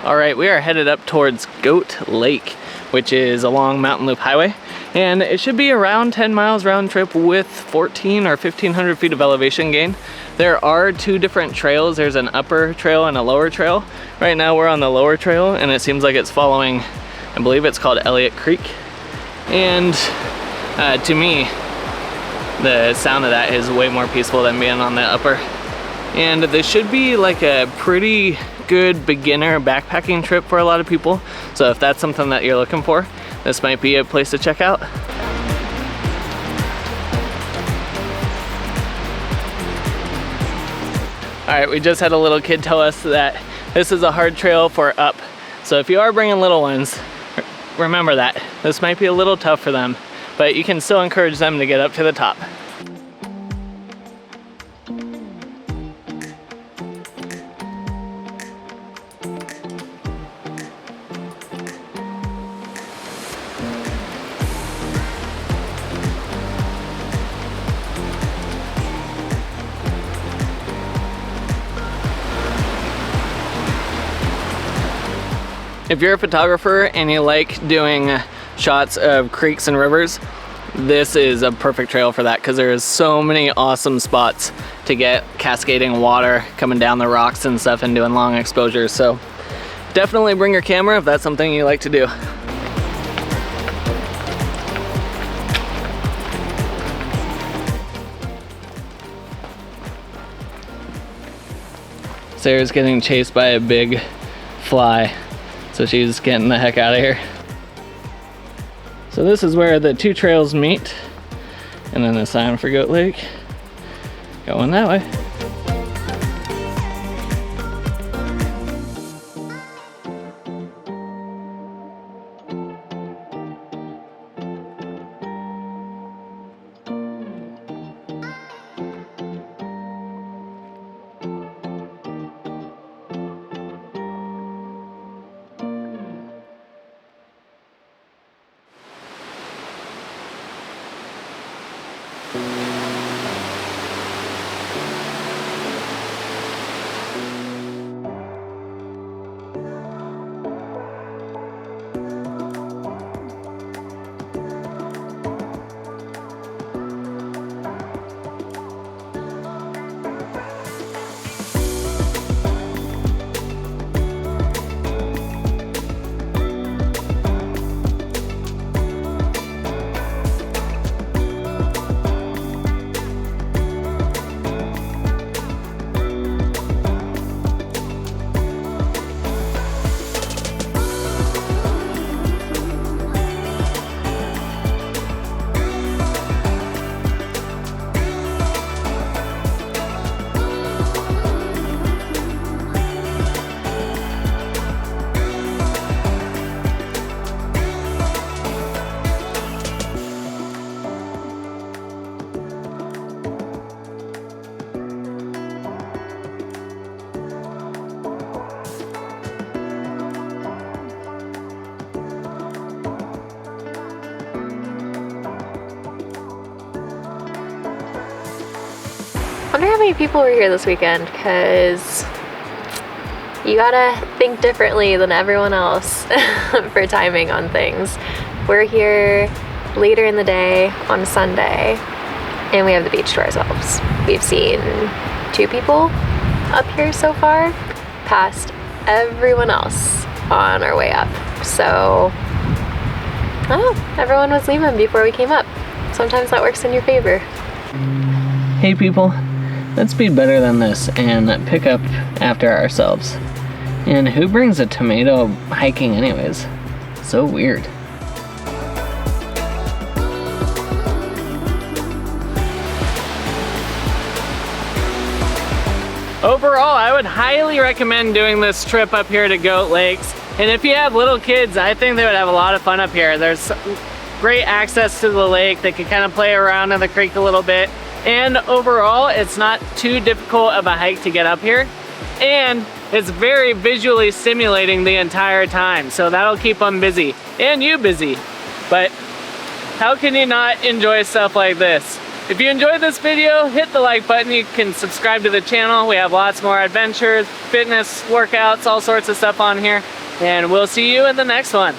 All right, we are headed up towards Goat Lake, which is along Mountain Loop Highway, and it should be around 10 miles round trip with 14 or 1,500 feet of elevation gain. There are two different trails. There's an upper trail and a lower trail. Right now we're on the lower trail, and it seems like it's following, I believe it's called Elliott Creek. And to me, the sound of that is way more peaceful than being on the upper. And this should be like a pretty good beginner backpacking trip for a lot of people. So if that's something that you're looking for, this might be a place to check out. All right, we just had a little kid tell us that this is a hard trail for up. So if you are bringing little ones, remember that. This might be a little tough for them, but you can still encourage them to get up to the top. If you're a photographer and you like doing shots of creeks and rivers, this is a perfect trail for that, because there's so many awesome spots to get cascading water coming down the rocks and stuff and doing long exposures. So definitely bring your camera if that's something you like to do. Sarah's getting chased by a big fly, so she's getting the heck out of here. So this is where the two trails meet, and then a sign for Goat Lake going that way. I wonder how many people were here this weekend, because you gotta think differently than everyone else for timing on things. We're here later in the day on Sunday, and we have the beach to ourselves. We've seen 2 people up here so far, past everyone else on our way up. So, oh, everyone was leaving before we came up. Sometimes that works in your favor. Hey people, let's be better than this and pick up after ourselves. And who brings a tomato hiking anyways? So weird. Overall, I would highly recommend doing this trip up here to Goat Lakes. And if you have little kids, I think they would have a lot of fun up here. There's great access to the lake. They can kind of play around in the creek a little bit. And overall, it's not too difficult of a hike to get up here. And it's very visually stimulating the entire time. So that'll keep them busy and you busy. But how can you not enjoy stuff like this? If you enjoyed this video, hit the like button. You can subscribe to the channel. We have lots more adventures, fitness, workouts, all sorts of stuff on here. And we'll see you in the next one.